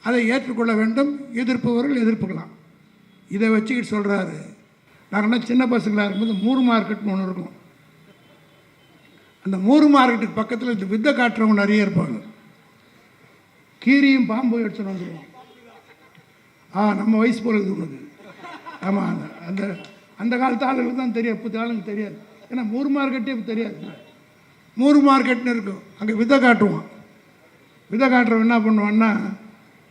அதை ஏற்றுக்கொள்ள வேண்டும், எதிர்ப்பவர்கள் எதிர்ப்புக்கலாம். இதை வச்சுக்கிட்டு சொல்கிறாரு. நாங்கள் சின்ன பசங்களாக இருக்கும்போது மூர் மார்க்கெட்னு ஒன்று இருக்கும். அந்த மூர் மார்க்கெட்டுக்கு பக்கத்தில் இந்த வித்தை காட்டுறவங்க நிறைய இருப்பாங்க. கீரியும் பாம்பு எடுத்துன்னு வந்துடுவோம். நம்ம வயசு போல இது உனக்கு. ஆமாம், அந்த காலத்து ஆளுங்களுக்கு தான் தெரியும், புத்த ஆளுங்களுக்கு தெரியாது. ஏன்னா மூர் மார்க்கெட்டே தெரியாது. மூர் மார்க்கெட்னு இருக்கும், அங்கே வித்தை காட்டுவான். விதை காட்டுறவன் என்ன பண்ணுவான்னா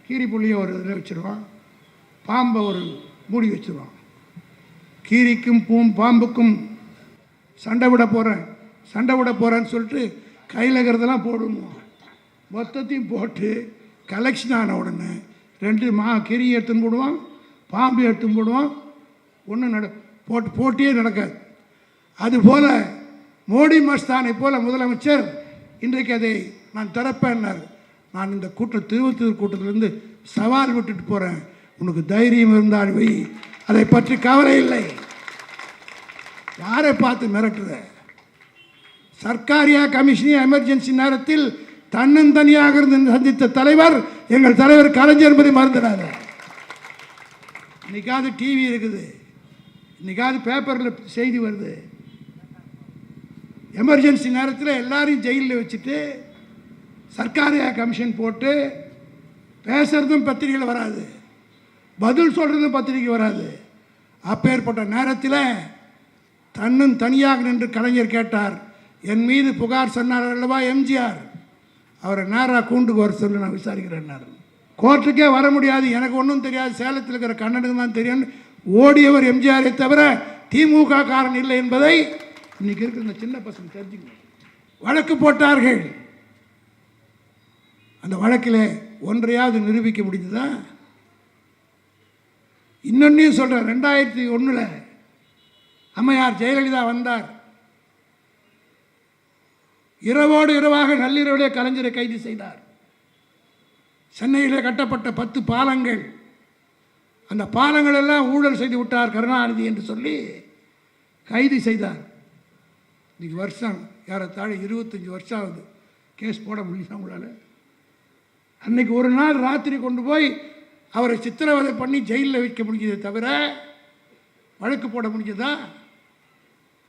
கீரி புள்ளியை ஒரு இதில் வச்சுருவான், பாம்பை ஒரு மூடி வச்சுருவான். கீரிக்கும் பாம்புக்கும் சண்டை விட போகிறேன்னு சொல்லிட்டு கையில் இருக்கிறதெல்லாம் போடணும். மொத்தத்தையும் போட்டு கலெக்ஷன் ஆன உடனே 2 கீரி எடுத்துன்னு போடுவான், பாம்பு எடுத்துன்னு போடுவான். ஒன்றும் போட்டியே நடக்காது. அதுபோல் மோடி மஸ்தானை போல் முதலமைச்சர் இன்றைக்கு அதை நான் திறப்பேன்னார். நான் இந்த திருவத்தூர் கூட்டத்திலிருந்து சவால் விட்டுட்டு போகிறேன். உனக்கு தைரியம் இருந்தால் வை, அதை பற்றி கவலை இல்லை. யாரை பார்த்து மிரட்டுற? சர்க்காரியா கமிஷனியா எமர்ஜென்சி நேரத்தில் தன்னந்தனியாக இருந்து சந்தித்த தலைவர் எங்கள் தலைவர் கலைஞர் என்பதை மறந்துடாத. இன்னைக்காவது டிவி இருக்குது, இன்னைக்காவது பேப்பரில் செய்தி வருது. எமர்ஜென்சி நேரத்தில் எல்லாரையும் ஜெயிலில் வச்சுட்டு சர்க்காரியா கமிஷன் போட்டு பேசுறதும் பத்திரிகையில் வராது, பதில் சொல்கிறதும் பத்திரிகை வராது. அப்பேற்பட்ட நேரத்தில் தனியாக நின்று கலைஞர் கேட்டார். என் மீது புகார் சொன்னார் அல்லவா எம்ஜிஆர், அவரை நேராக கூண்டுக்கு வர சொல்லி நான் விசாரிக்கிறேன்னாரு. கோர்ட்டுக்கே வர முடியாது, எனக்கு ஒன்றும் தெரியாது, சேலத்தில் இருக்கிற கண்ணனுக்கு தான் தெரியும் ஓடியவர் எம்ஜிஆரை தவிர திமுக காரன் இல்லை என்பதை இன்னைக்கு இருக்கிற இந்த சின்ன பசங்க தெரிஞ்சுக்கணும். வழக்கு போட்டார்கள். அந்த வழக்கில் ஒன்றையாவது நிரூபிக்க முடிந்ததா? இன்னொன்னையும் சொல்கிறேன். 2001 அம்மையார் ஜெயலலிதா வந்தார். இரவோடு இரவாக நள்ளிரவிலே கலைஞரை கைது செய்தார். சென்னையில் கட்டப்பட்ட 10 பாலங்கள், அந்த பாலங்கள் எல்லாம் ஊழல் செய்து விட்டார் கருணாநிதி என்று சொல்லி கைது செய்தார். இன்னைக்கு வருஷம் ஏறத்தாழ 25 வருஷம் ஆகுது. கேஸ் போட முடியுதா உங்களால்? அன்னைக்கு ஒரு நாள் ராத்திரி கொண்டு போய் அவரை சித்திரவதை பண்ணி ஜெயிலில் வைக்க முடிஞ்சதை தவிர வழக்கு போட முடிஞ்சதா?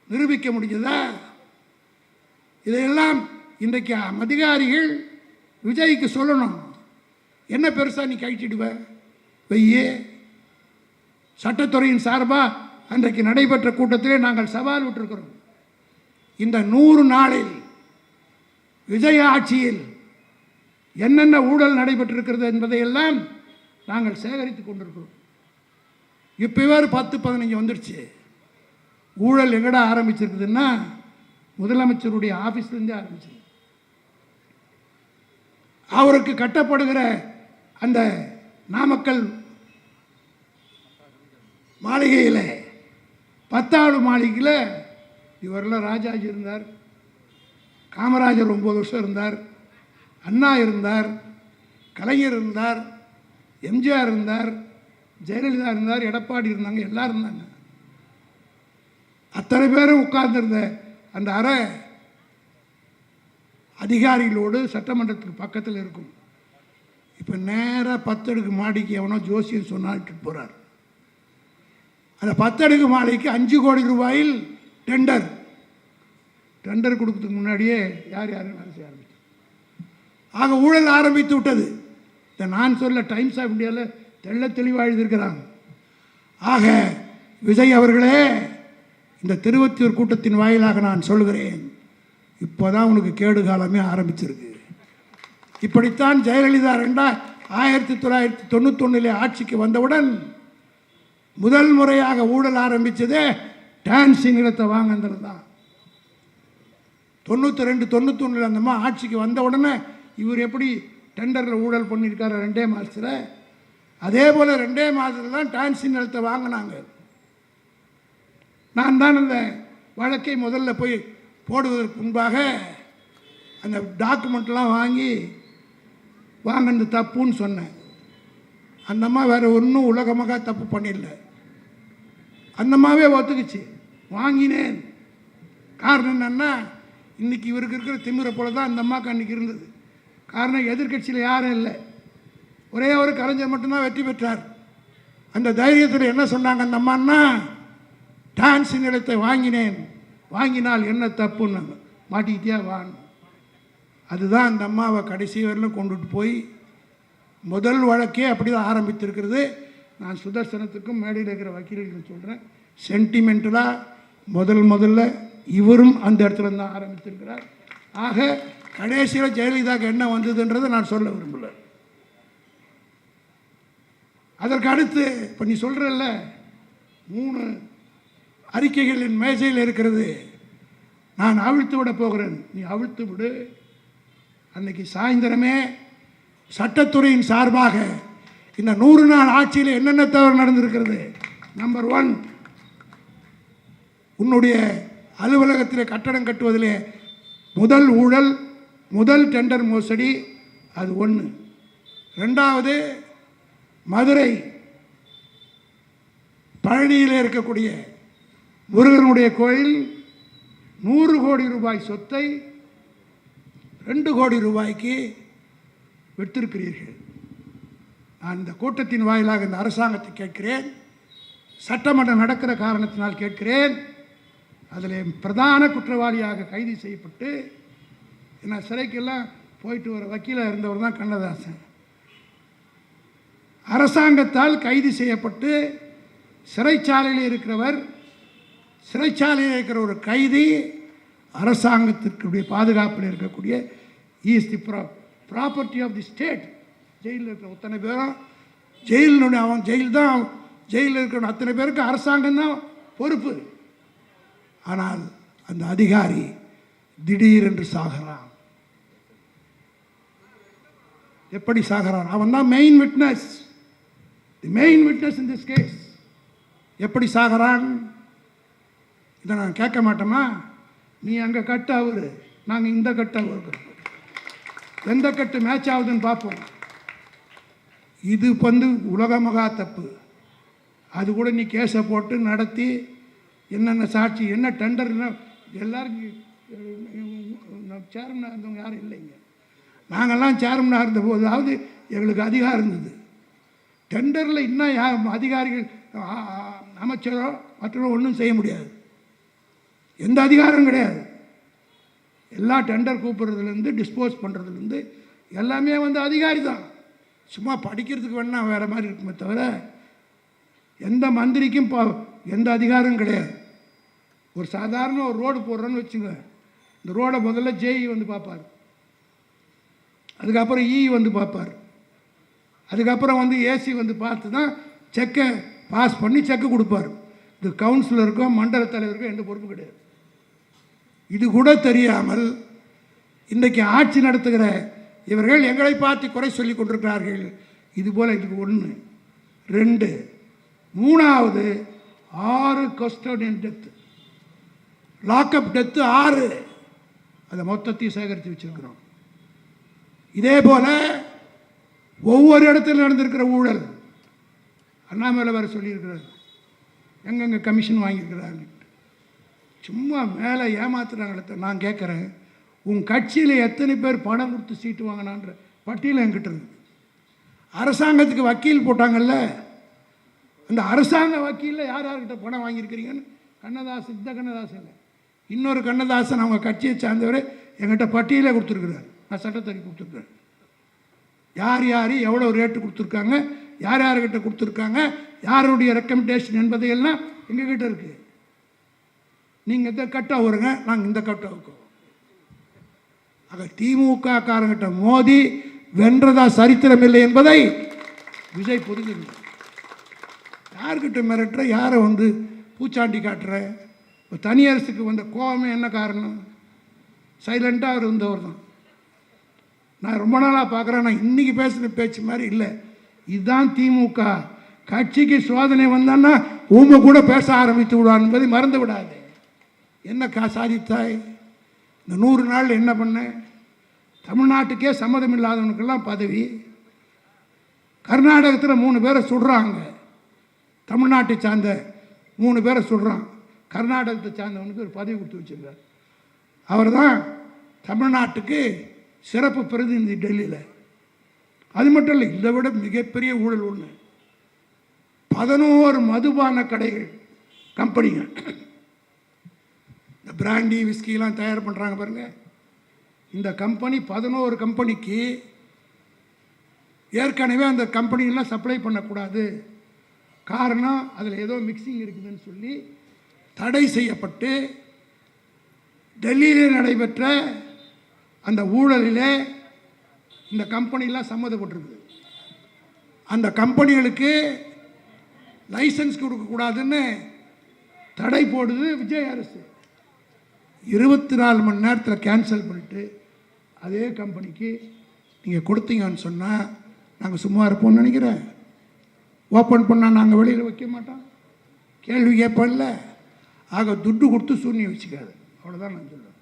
நிரூபிக்க முடிஞ்சதா? இதையெல்லாம் இன்றைக்கு அதிகாரிகள் விஜய்க்கு சொல்லணும். என்ன பெருசாக நீ கழிச்சிடுவ வெய்யே? சட்டத்துறையின் சார்பாக அன்றைக்கு நடைபெற்ற கூட்டத்திலே நாங்கள் சவால் விட்டிருக்கிறோம். இந்த 100 நாளில் விஜய் ஆட்சியில் என்னென்ன ஊழல் நடைபெற்றிருக்கிறது என்பதையெல்லாம் நாங்கள் சேகரித்து கொண்டிருக்கிறோம். இப்போவே ஒரு 10-15 வந்துடுச்சு. ஊழல் எங்கடா ஆரம்பிச்சிருக்குதுன்னா முதலமைச்சருடைய ஆஃபீஸ்லேருந்தே ஆரம்பிச்சு. அவருக்கு கட்டப்படுகிற அந்த நாமக்கல் மாளிகையில் 10வது மாளிகையில் இவரெல்லாம் ராஜாஜி இருந்தார், காமராஜர் 9 வருஷம் இருந்தார், அண்ணா இருந்தார், கலைஞர் இருந்தார், எம்ஜிஆர் இருந்தார், ஜெயலலிதா இருந்தார், எடப்பாடி இருந்தாங்க, எல்லாரும் இருந்தாங்க. அத்தனை பேரும் உட்கார்ந்திருந்த அந்த அறை அதிகாரிகளோடு சட்டமன்றத்துக்கு பக்கத்தில் இருக்கும். இப்போ நேராக 10 அடுக்கு மாடிக்கு எவனோ ஜோசியர் சொன்னாட்டு போகிறார். அந்த 10 அடுக்கு மாடிக்கு 5 கோடி ரூபாயில் டெண்டர் கொடுக்கறதுக்கு முன்னாடியே யார் யாரும் வேலை செய்ய ஆரம்பிச்சு. ஆக ஊழல் ஆரம்பித்து விட்டது. இதை நான் சொல்ல, டைம்ஸ் ஆஃப் இந்தியாவில் தெள்ள தெளிவாக எழுதியிருக்கிறாங்க. ஆக விஜய் அவர்களே, இந்த திருவொற்றியூர் கூட்டத்தின் வாயிலாக நான் சொல்கிறேன், இப்போதான் உனக்கு கேடு காலமே ஆரம்பிச்சிருக்கு. இப்படித்தான் ஜெயலலிதா 1991 ஆட்சிக்கு வந்தவுடன் முதல் முறையாக ஊழல் ஆரம்பித்ததே டான்சி நிலத்தை வாங்கினது தான். 92-91 அந்த மாதிரி ஆட்சிக்கு வந்த உடனே இவர் எப்படி டெண்டரில் ஊழல் பண்ணியிருக்காரு 2 மாதத்தில், அதே போல் 2 மாதத்தில் தான் டான்சி நிலத்தை வாங்கினாங்க. நான் தான் அந்த வழக்கை முதல்ல போய் போடுவதற்கு முன்பாக அந்த டாக்குமெண்ட்லாம் வாங்கினது தப்புன்னு சொன்னேன். அந்த அம்மா வேறு ஒன்றும் உலகமாக தப்பு பண்ணிடல. அந்த அம்மாவே ஒத்துக்குச்சு, வாங்கினேன். காரணம் என்னன்னா, இன்றைக்கி இவருக்கு இருக்கிற திமிரை போல தான் அந்த அம்மாவுக்கு அன்றைக்கி இருந்தது. காரணம், எதிர்கட்சியில் யாரும் இல்லை, ஒரே ஒரு கலைஞர் மட்டும்தான் வெற்றி பெற்றார். அந்த தைரியத்தில் என்ன சொன்னாங்க அந்த அம்மான்னா, டான்ஸ் நிலத்தை வாங்கினேன், வாங்கினால் என்ன தப்புன்னு மாட்டிக்கிட்டே வாங்க. அதுதான் அந்த அம்மாவை கடைசி வரலும் கொண்டுட்டு போய் முதல் வழக்கே அப்படி தான் ஆரம்பித்திருக்கிறது. நான் சுதர்சனத்துக்கும் மேடையில் இருக்கிற வக்கீல்களுக்கு சொல்கிறேன், சென்டிமெண்டலாக முதல்ல இவரும் அந்த இடத்துல தான் ஆரம்பித்திருக்கிறார். ஆக கடைசியில் ஜெயலலிதாவுக்கு என்ன வந்ததுன்றதை நான் சொல்ல விரும்பல. அதற்கு அடுத்து இப்போ நீ சொல்கிறல்ல 3 அறிக்கைகளின் மேஜையில் இருக்கிறது, நான் அவிழ்த்து விட போகிறேன். நீ அவிழ்த்து விடு. அன்னைக்கு சாயந்தரமே சட்டத்துறையின் சார்பாக இந்த 100 நாள் ஆட்சியில் என்னென்ன தவறு நடந்திருக்கிறது. நம்பர் 1, உன்னுடைய அலுவலகத்தில் கட்டடம் கட்டுவதிலே முதல் ஊழல், முதல் டெண்டர் மோசடி, அது 1. 2வது, மதுரை பழனியில் இருக்கக்கூடிய முருகனுடைய கோயில் 100 கோடி ரூபாய் சொத்தை 2 கோடி ரூபாய்க்கு விட்டிருக்கிறீர்கள். நான் இந்த கூட்டத்தின் வாயிலாக இந்த அரசாங்கத்தை கேட்கிறேன், சட்டமன்றம் நடக்கிற காரணத்தினால் கேட்கிறேன். அதில் பிரதான குற்றவாளியாக கைது செய்யப்பட்டு, என்ன சிறைக்கெல்லாம் போயிட்டு வர வக்கீலாக இருந்தவர் தான் கண்ணதாசன். அரசாங்கத்தால் கைது செய்யப்பட்டு சிறைச்சாலையில் இருக்கிறவர், சிறைச்சாலையில் இருக்கிற ஒரு கைதி அரசாங்கத்திற்குடைய பாதுகாப்பில் இருக்கக்கூடிய is the property of the state. ஜெயிலில் இருக்கிற அத்தனை பேரும் ஜெயிலினுடைய அவன் ஜெயிலில் இருக்கிற அத்தனை பேருக்கு அரசாங்கம் தான் பொறுப்பு. ஆனால் அந்த அதிகாரி திடீரென்று சாகிறான். எப்படி சாகிறான்? அவன் தான் main witness, the main witness in this case. எப்படி சாகிறான்? இதை நான் கேட்க மாட்டோமா? நீ அங்கே கட்டு, அவரு நாங்கள் இந்த கட்டு, அவருக்கு எந்த கட்டு மேட்ச் ஆகுதுன்னு பார்ப்போம். இது உலக மகா தப்பு. அது கூட நீ கேஸை போட்டு நடத்தி என்னென்ன சாட்சி, என்ன டெண்டர்னா எல்லாரும் சேர்மனாக இருந்தவங்க யாரும் இல்லைங்க. நாங்கள்லாம் சேர்மனாக இருந்த போதாவது எங்களுக்கு அதிகாரம் இருந்தது. டெண்டரில் இன்னும் அதிகாரிகள் அமைச்சரோ மற்றவரோ ஒன்றும் செய்ய முடியாது, எந்த அதிகாரம் கிடையாது. எல்லா டெண்டர் கூப்பிட்றதுலேருந்து டிஸ்போஸ் பண்ணுறதுலேருந்து எல்லாமே அதிகாரி தான். சும்மா படிக்கிறதுக்கு வேணா வேறு மாதிரி இருக்குமே தவிர எந்த மந்திரிக்கும் எந்த அதிகாரமும் கிடையாது. ஒரு சாதாரண ஒரு ரோடு போடுறோன்னு வச்சுங்க, இந்த ரோடை முதல்ல ஜேஇ பார்ப்பார், அதுக்கப்புறம் வந்து பார்ப்பார். அதுக்கப்புறம் ஏசி பார்த்து தான் செக்கை பாஸ் பண்ணி செக்கு கொடுப்பார். இது கவுன்சிலருக்கோ மண்டல தலைவருக்கோ எந்த பொறுப்பு கிடையாது. இது கூட தெரியாமல் இன்றைக்கு ஆட்சி நடத்துகிற இவர்கள் எங்களை பார்த்து குறை சொல்லி கொண்டிருக்கிறார்கள். இதுபோல் இதுக்கு 1, 2, 3வது 6 கஸ்டோடியன் டெத்து, லாக்அப் டெத்து 6, அதை மொத்தத்தையும் சேகரித்து வச்சிருக்கிறோம். இதே போல ஒவ்வொரு இடத்துல நடந்திருக்கிற ஊழல் அண்ணாமலை வேறு சொல்லியிருக்கிறார், எங்கெங்கே கமிஷன் வாங்கியிருக்கிறாங்க. சும்மா மேலே ஏமாத்துறாங்களே. நான் கேட்குறேன், உன் கட்சியில் எத்தனை பேர் பணம் கொடுத்து சீட்டு வாங்கினான்ற பட்டியல் என்கிட்ட இருக்கு. அரசாங்கத்துக்கு வக்கீல் போட்டாங்கல்ல, அந்த அரசாங்க வக்கீலில் யார் யார்கிட்ட பணம் வாங்கியிருக்கிறீங்கன்னு கண்ணதாசன், இந்த கண்ணதாசன் இல்லை, இன்னொரு கண்ணதாசன் அவங்க கட்சியை சார்ந்தவர் எங்கிட்ட பட்டியலே கொடுத்துருக்குறாரு. நான் சட்டத்தறி கொடுத்துருக்குறேன். யார் யார் எவ்வளோ ரேட்டு கொடுத்துருக்காங்க, யார் யார்கிட்ட கொடுத்துருக்காங்க, யாருடைய ரெக்கமெண்டேஷன் என்பதையெல்லாம் எங்ககிட்ட இருக்குது. நீங்கள் இந்த கட்டா வருங்க, நாங்கள் இந்த கட்டா இருக்கோம். ஆக திமுக காரங்கிட்ட மோதி வென்றதா சரித்திரம் இல்லை என்பதை விஜய் புரிஞ்சுக்கணும். யார்கிட்ட மிரட்டுற, யாரை பூச்சாண்டி காட்டுற? இப்போ தனியரசுக்கு வந்த கோபமே என்ன காரணம்? சைலண்ட்டாக அவர் இருந்தவர் தான். நான் ரொம்ப நாளாக பார்க்குறேன், நான் இன்றைக்கி பேசுகிற பேச்சு மாதிரி இல்லை. இதுதான் திமுக கட்சிக்கு சோதனை வந்தான்னா ஊமை கூட பேச ஆரம்பித்து விடுவான் என்பதை மறந்து விடாது. என்ன சாதித்தாய்? இந்த 100 நாள் என்ன பண்ண? தமிழ்நாட்டுக்கே சம்மதம் இல்லாதவனுக்கெல்லாம் பதவி. கர்நாடகத்தில் 3 பேரை சுடுறாங்க. தமிழ்நாட்டை சார்ந்த 3 பேரை சுடுறான். கர்நாடகத்தை சார்ந்தவனுக்கு ஒரு பதவி கொடுத்து வச்சிருக்கார். அவர் தான் தமிழ்நாட்டுக்கு சிறப்பு பிரதிநிதி டெல்லியில். அது மட்டும் இல்லை, இதை விட மிகப்பெரிய ஊழல் ஒன்று. 11 மதுபான கடைகள், கம்பெனிங்க, இந்த பிராண்டி விஸ்கிலாம் தயார் பண்ணுறாங்க பாருங்க. இந்த கம்பெனி 11 கம்பெனிக்கு ஏற்கனவே அந்த கம்பெனிலாம் சப்ளை பண்ணக்கூடாது. காரணம், அதில் ஏதோ மிக்சிங் இருக்குதுன்னு சொல்லி தடை செய்யப்பட்டு டெல்லியில் நடைபெற்ற அந்த ஊழலில் இந்த கம்பெனிலாம் சம்மந்தப்பட்டிருக்குது. அந்த கம்பெனிகளுக்கு லைசன்ஸ் கொடுக்கக்கூடாதுன்னு தடை போடுது விஜய் அரசு. 24 மணி நேரத்தில் கேன்சல் பண்ணிவிட்டு அதே கம்பெனிக்கு நீங்கள் கொடுத்தீங்கன்னு சொன்னால் நாங்கள் சும்மா இருப்போம்னு நினைக்கிறேன். ஓப்பன் பண்ணால் நாங்கள் வெளியில் வைக்க மாட்டோம், கேள்வி கேட்போம்ல. ஆக துட்டு கொடுத்து சூன்யம் வச்சுக்காது, அவ்வளோதான் நான் சொல்லுவேன்.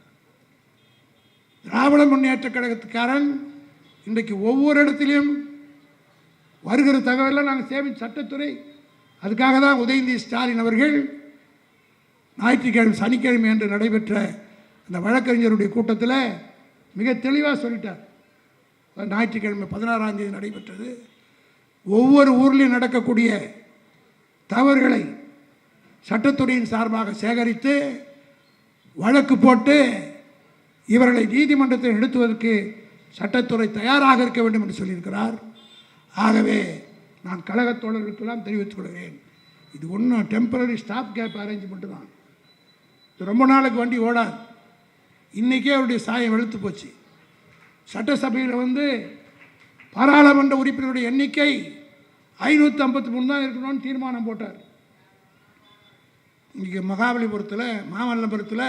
திராவிட முன்னேற்ற கழகத்துக்காரன் இன்றைக்கு ஒவ்வொரு இடத்துலையும் வருகிற தகவலில் நாங்கள் சேமித்த சட்டத்துறை. அதுக்காக தான் உதயநிதி ஸ்டாலின் அவர்கள் ஞாயிற்றுக்கிழமை சனிக்கிழமை என்று நடைபெற்ற அந்த வழக்கறிஞருடைய கூட்டத்தில் மிக தெளிவாக சொல்லிட்டார். ஞாயிற்றுக்கிழமை 16ஆம் தேதி நடைபெற்றது. ஒவ்வொரு ஊர்லேயும் நடக்கக்கூடிய தவறுகளை சட்டத்துறையின் சார்பாக சேகரித்து வழக்கு போட்டு இவர்களை நீதிமன்றத்தில் நிறுத்துவதற்கு சட்டத்துறை தயாராக இருக்க வேண்டும் என்று சொல்லியிருக்கிறார். ஆகவே நான் கழகத் தோழர்களுக்கெல்லாம் தெரிவித்துக் கொள்கிறேன், இது ஒன்றும் டெம்பரரி ஸ்டாப் கேப் அரேஞ்ச்மெண்ட்டு தான். இது ரொம்ப நாளுக்கு வண்டி ஓடாது. இன்றைக்கே அவருடைய சாயம் வெளுத்து போச்சு. சட்டசபையில் பாராளுமன்ற உறுப்பினருடைய எண்ணிக்கை 553 தான் இருக்கணும்னு தீர்மானம் போட்டார். இங்கே மகாபலிபுரத்தில், மாமல்லபுரத்தில்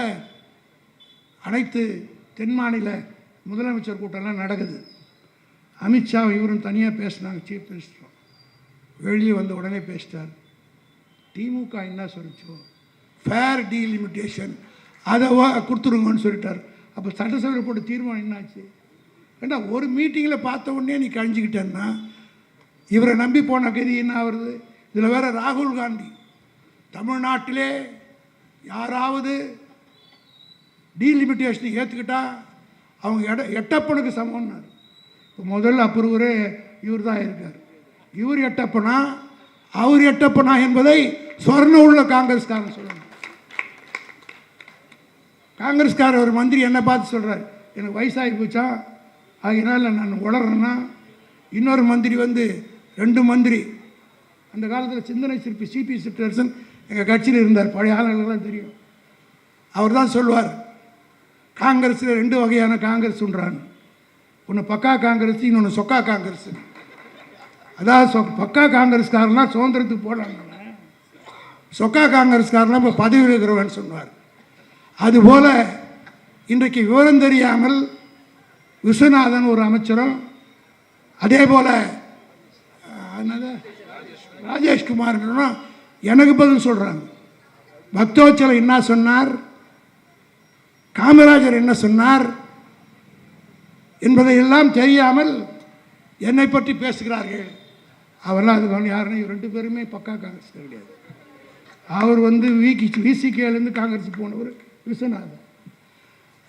அனைத்து தென் மாநில முதலமைச்சர் கூட்டம்லாம் நடக்குது. அமித்ஷா இவரும் தனியாக பேசினாங்க, சீஃப் மினிஸ்டரும் வெளியே வந்த உடனே பேசிட்டார். திமுக என்ன சொல்லிச்சோ ஃபேர் டீலிமிட்டேஷன் அதை கொடுத்துருங்கன்னு சொல்லிட்டார். அப்போ சட்டசபையில் போட்டு தீர்மானம் என்னாச்சு? ஏன்னா ஒரு மீட்டிங்கில் பார்த்த உடனே நீ கழிஞ்சிக்கிட்டேன்னா இவரை நம்பி போன கதி என்ன ஆகுறது? இதில் வேற ராகுல் காந்தி தமிழ்நாட்டிலே யாராவது டீலிமிட்டேஷனை ஏற்றுக்கிட்டா அவங்க எட்டப்பனுக்கு சமம்னார். இப்போ முதல்ல அப்புறவரே இவர் தான் இருக்கார். இவர் எட்டப்பனா அவர் எட்டப்பனா என்பதை சொர்ண உள்ள காங்கிரஸ்காரன் சொல்லணும். காங்கிரஸ்கார ஒரு மந்திரி என்ன பார்த்து சொல்கிறார், எனக்கு வயசாகி போச்சா ஆகினால நான் உளறேன்னா. இன்னொரு மந்திரி 2 மந்திரி அந்த காலத்தில் சிந்தனை சிற்பி சிபி சிற்றரசன் எங்கள் கட்சியில் இருந்தார், பழைய ஆளுநர்கள்லாம் தெரியும். அவர் தான் சொல்வார், காங்கிரஸில் 2 வகையான காங்கிரஸ் உண்டான். ஒன்று பக்கா காங்கிரஸ், இன்னொன்று சொக்கா காங்கிரஸ். அதாவது பக்கா காங்கிரஸ்காரனா சுதந்திரத்துக்கு போடலாங்க, சொக்கா காங்கிரஸ்காரனா இப்போ பதவி இருக்கிறவன்னு சொன்னார். அதுபோல் இன்றைக்கு விவரம் தெரியாமல் விஸ்வநாதன் ஒரு அமைச்சரும், அதே போல் என்னது ராஜேஷ்குமார்ன்றனும் எனக்கு பதில் சொல்கிறாங்க. பக்தோச்சலம் என்ன சொன்னார், காமராஜர் என்ன சொன்னார் என்பதையெல்லாம் தெரியாமல் என்னை பற்றி பேசுகிறார்கள். அவரெல்லாம் அது யாருன்னு 2 பேருமே பக்கா காங்கிரஸ் கிடையாது. அவர் விசிகேலேருந்து காங்கிரஸ் போனவர் விஸ்வநாதன்,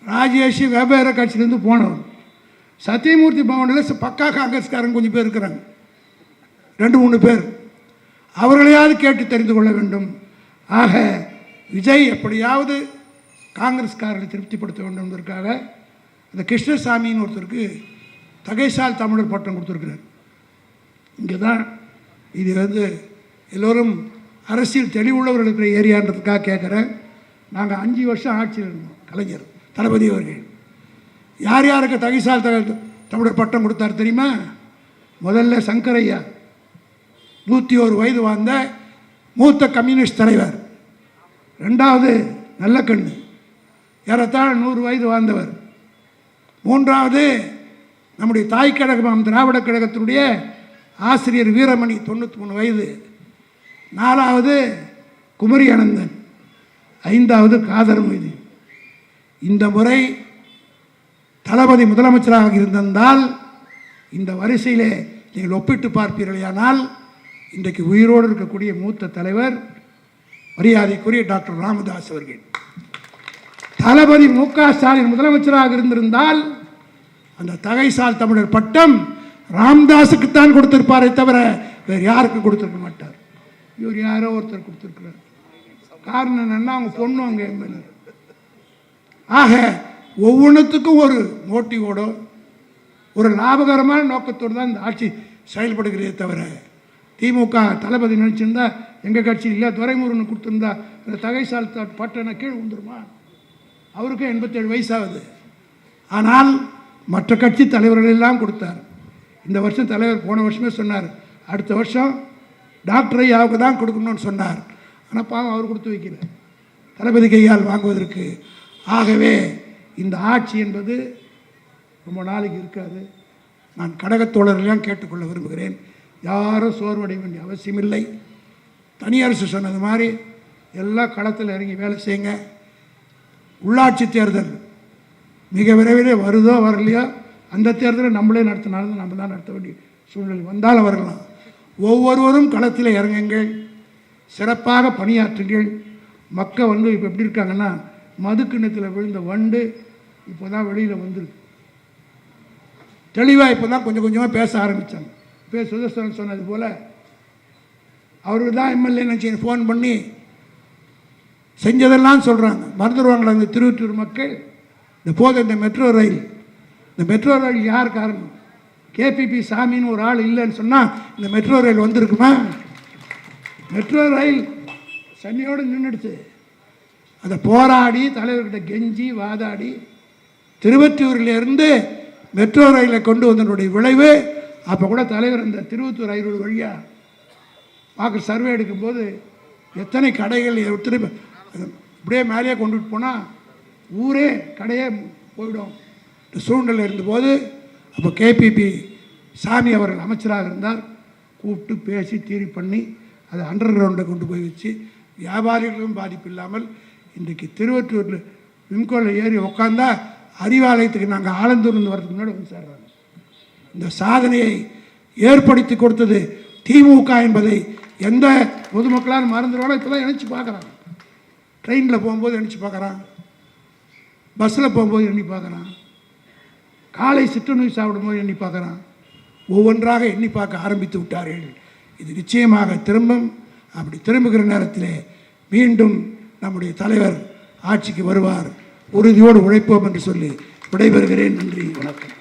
ராஜேஷ் வெவ்வேறு கட்சியிலேருந்து போனவர், சத்தியமூர்த்தி பவனில் பக்கா காங்கிரஸ்காரங்க கொஞ்சம் பேர் இருக்கிறாங்க, 2-3 பேர். அவர்களையாவது கேட்டு தெரிந்து கொள்ள வேண்டும். ஆக விஜய் எப்படியாவது காங்கிரஸ்காரர்களை திருப்திப்படுத்த வேண்டும் என்பதற்காக அந்த கிருஷ்ணசாமின்னு ஒருத்தருக்கு தகைசால் தமிழர் பட்டம் கொடுத்துருக்கிறார். இங்கே தான் இது எல்லோரும் அரசியல் தெளிவுள்ளவர்கள் இருக்கிற ஏரியான்றதுக்காக கேட்குறேன். நாங்கள் 5 வருஷம் ஆட்சியில் இருந்தோம். கலைஞர் தளபதி அவர்கள் யார் யாருக்கு தகைசால் தமிழர் பட்டம் கொடுத்தார் தெரியுமா? முதல்ல சங்கரையா, 101 வயது வாழ்ந்த மூத்த கம்யூனிஸ்ட் தலைவர். 2வது நல்லக்கண்ணு, ஏறத்தாழ 100 வயது வாழ்ந்தவர். 3வது நம்முடைய தாய் கழகம் திராவிட கழகத்தினுடைய ஆசிரியர் வீரமணி, 93 வயது. 4வது குமரி அனந்தன். 5வது காதர் மொய்தி. இந்த முறை தளபதி முதலமைச்சராக இருந்திருந்தால் இந்த வரிசையிலே நீங்கள் ஒப்பிட்டு பார்ப்பீர்களானால் இன்றைக்கு உயிரோடு இருக்கக்கூடிய மூத்த தலைவர் மரியாதைக்குரிய டாக்டர் ராமதாஸ் அவர்கள். தளபதி மு.க. ஸ்டாலின் முதலமைச்சராக இருந்திருந்தால் அந்த தகைசால் தமிழர் பட்டம் ராமதாஸுக்குத்தான் கொடுத்திருப்பாரே தவிர வேறு யாருக்கு கொடுத்திருக்க மாட்டார். இவர் யாரோ ஒருத்தர் கொடுத்திருக்கிறார். காரணம் என்னன்னா அவங்க பொண்ணு அங்கே எம்எல்ஏ. ஆக ஒவ்வொன்றுத்துக்கும் ஒரு மோட்டிவோட ஒரு லாபகரமான நோக்கத்தோடு தான் இந்த ஆட்சி செயல்படுகிறதே தவிர திமுக தளபதி நினச்சிருந்தா எங்கள் கட்சி இல்லை துரைமுருகன் கொடுத்துருந்தா அந்த தகைசால் பட்டனை கீழே வந்துருமா? அவருக்கும் 87 வயசாகுது. ஆனால் மற்ற கட்சி தலைவர்கள் எல்லாம் கொடுத்தார். இந்த வருஷம் தலைவர் போன வருஷமே சொன்னார் அடுத்த வருஷம் டாக்டர் ஐயாவுக்கு தான் கொடுக்கணும்னு சொன்னார். ஆனால் பாவம் அவர் கொடுத்து வைக்கல தளபதி கையால் வாங்குவதற்கு. ஆகவே இந்த ஆட்சி என்பது ரொம்ப நாளைக்கு இருக்காது. நான் கடகத்தோழர்களெல்லாம் கேட்டுக்கொள்ள விரும்புகிறேன். யாரும் சோர்வடைய வேண்டிய அவசியமில்லை. தனியரசு சொன்னது மாதிரி எல்லாம் களத்தில் இறங்கி வேலை செய்யுங்க. உள்ளாட்சி தேர்தல் மிக விரைவிலே வருதோ வரலையோ அந்த தேர்தலை நம்மளே நடத்தினாலும் நம்ம தான் நடத்த வேண்டிய சூழ்நிலை வந்தால் வரலாம். ஒவ்வொருவரும் களத்தில் இறங்குங்கள், சிறப்பாக பணியாற்றுங்கள். மக்கள் இப்போ எப்படி இருக்காங்கன்னா மதுக்கிண்ணத்தில் விழுந்த வண்டு இப்போ தான் வெளியில் வந்துருக்கு. தெளிவாக இப்போ தான் கொஞ்சம் கொஞ்சமாக பேச ஆரம்பித்தாங்க. இப்போ சுதர்சன் சொன்னது போல் அவருக்கு தான் எம்எல்ஏ நினச்சி ஃபோன் பண்ணி செஞ்சதெல்லாம் சொல்கிறாங்க. மறந்துடுவாங்களா அந்த திருவொற்றூர் மக்கள்? இந்த மெட்ரோ ரயில் யார் காரணம்? கேபிபி சாமின்னு ஒரு ஆள் இல்லைன்னு சொன்னால் இந்த மெட்ரோ ரயில் வந்திருக்குமா? மெட்ரோ ரயில் சன்னியோடு நின்றுடுச்சு. அதை போராடி தலைவர்கிட்ட கெஞ்சி வாதாடி திருவொற்றூரிலிருந்து மெட்ரோ ரயிலை கொண்டு வந்தனுடைய விளைவு. அப்போ கூட தலைவர் அந்த திருவொற்றூர் ரயில் வழியாக பார்க்குற சர்வே எடுக்கும்போது எத்தனை கடைகள் இப்படியே மேலேயே கொண்டுட்டு போனால் ஊரே கடையே போயிடும் சூழ்நிலை இருந்தபோது அப்போ கேபிபி சாமி அவர்கள் அமைச்சராக இருந்தார். கூப்பிட்டு பேசி தீர்வு பண்ணி அதை அண்டர் கிரவுண்டை கொண்டு போய் வச்சு வியாபாரிகளுக்கும் பாதிப்பு இல்லாமல் இன்றைக்கு திருவொற்றூரில் விம்கோவில் ஏறி உட்காந்தா அறிவாலயத்துக்கு நாங்கள் ஆலந்தூர்ந்து வரதுக்கு முன்னாடி வந்து சேர்றாங்க. இந்த சாதனையை ஏற்படுத்தி கொடுத்தது திமுக என்பதை எந்த பொதுமக்களால் மறந்துடுவாலும் இப்போ தான் நினச்சி பார்க்குறான். ட்ரெயினில் போகும்போது நினச்சி பார்க்குறான், பஸ்ஸில் போகும்போது எண்ணி பார்க்குறான், காலை சிற்றுணவு சாப்பிடும்போது எண்ணி பார்க்குறான். ஒவ்வொன்றாக எண்ணி பார்க்க ஆரம்பித்து விட்டார்கள். இது நிச்சயமாக திரும்பும். அப்படி திரும்புகிற நேரத்தில் மீண்டும் நம்முடைய தலைவர் ஆட்சிக்கு வருவார். உறுதியோடு உழைப்போம் என்று சொல்லி விடைபெறுகிறேன். நன்றி, வணக்கம்.